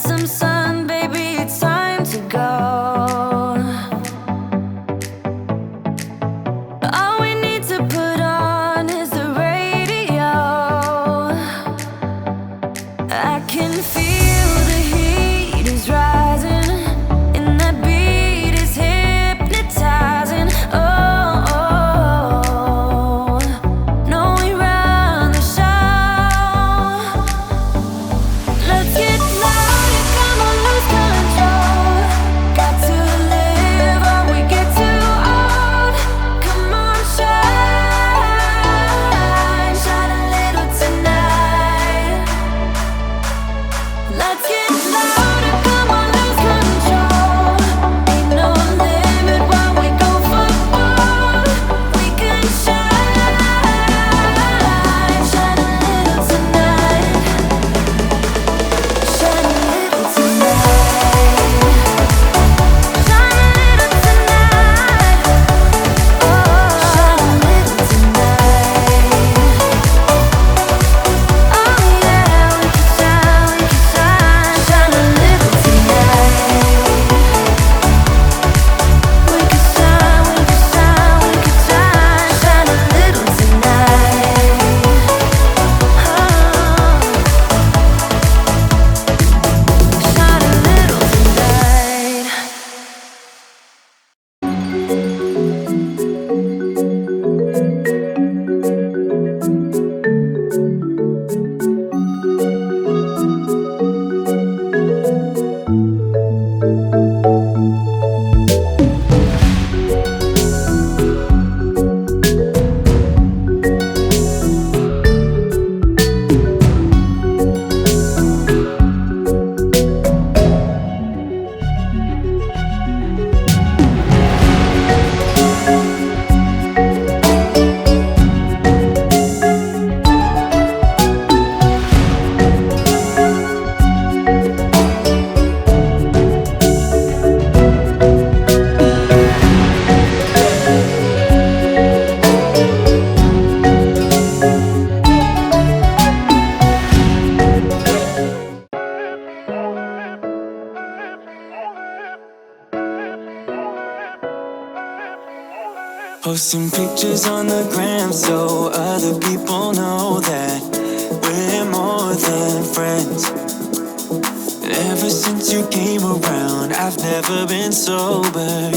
some sun, baby, it's time to go. All we need to put on is the radio. I can feel the heat is rising, and that beat is hypnotizing. Oh, oh, no, we run the show. Let's get louder, come on, lose control. Got to live or we get too old. Come on, shine, shine a little tonight. Let's get louder, come on, lose control. Ain't no limit while we go for gold. We can shine, shine a little tonight. Shine a little tonight. Shine a little tonight. Oh, shine a little tonight. Oh yeah, we can shine, shine a little tonight. We can shine, shine a little tonight. Shine a little tonight. Posting pictures on the gram so other people know that we're more than friends. And ever since you came around, I've never been sober,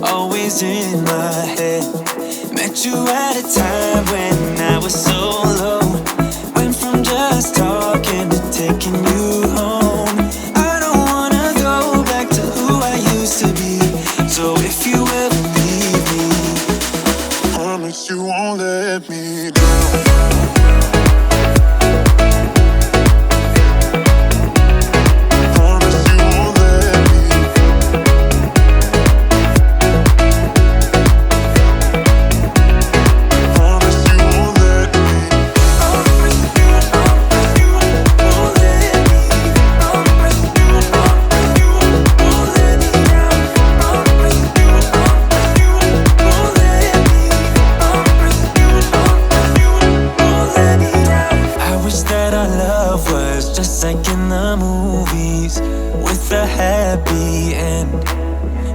always in my head. Met you at a time when I was so low. Went from just talking to taking you home. I don't wanna go back to who I used to be. So if you ever leave me, promise you won't let me down. Promise you won't let me. Promise you won't let me. Promise you won't let me. Promise you won't let me down. Promise you won't let me. Promise you won't let me down. I wish that our love was just like in the movies, with a happy end.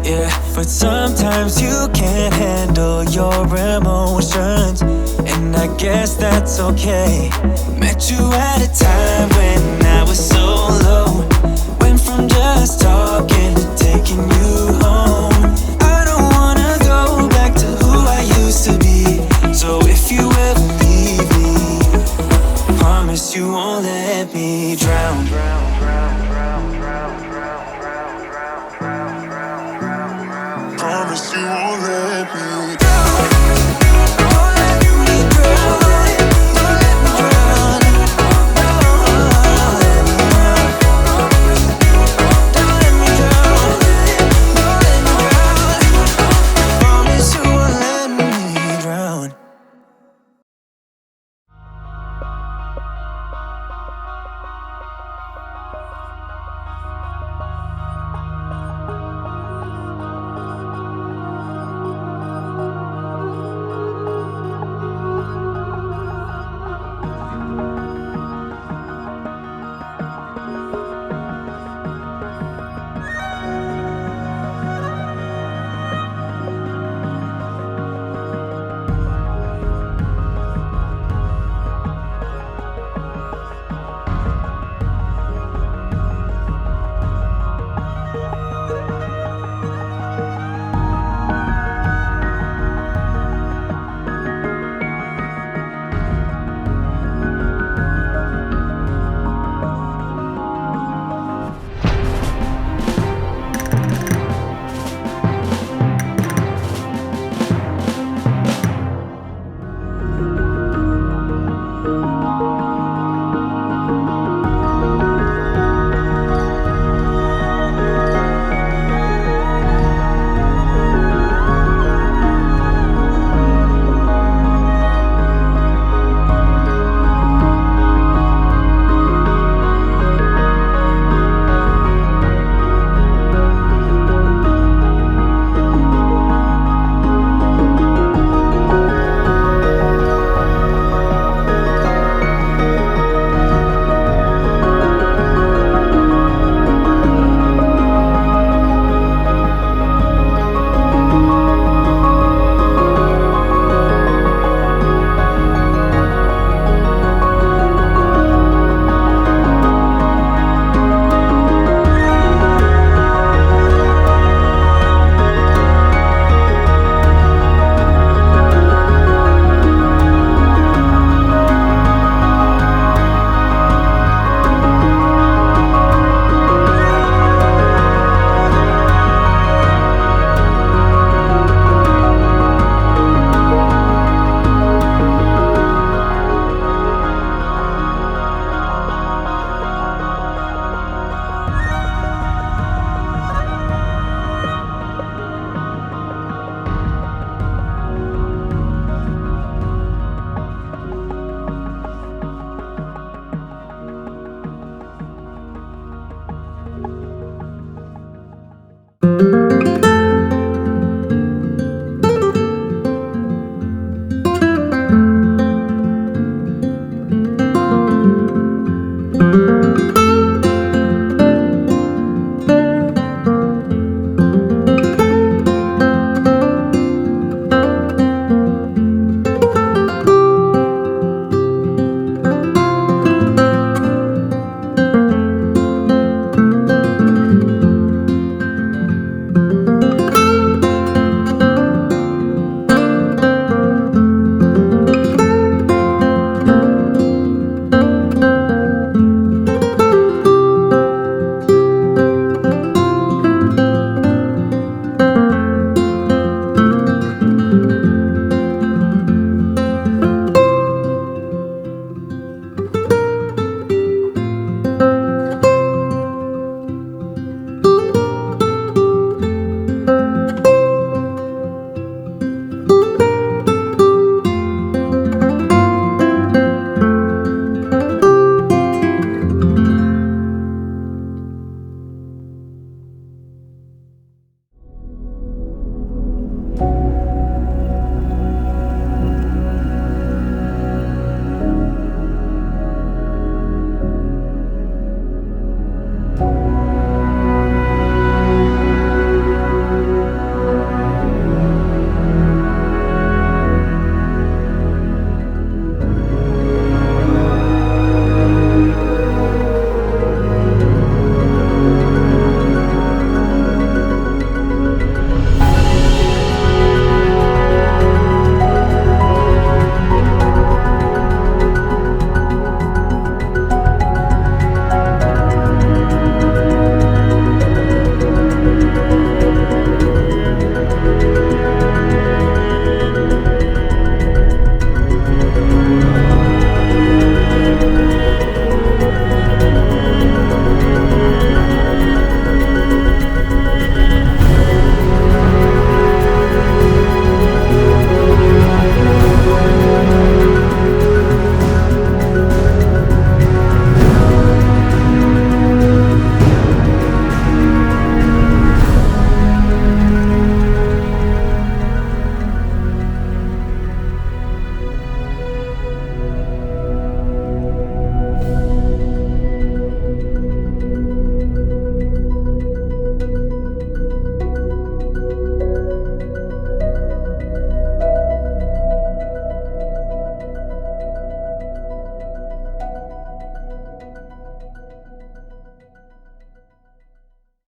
Yeah, but sometimes you can't handle your emotions, and I guess that's okay. Met you at a time when I was so low. Went from just talking to taking you home. I don't wanna go back to who I used to be. So if you ever leave me, promise you won't let me drown.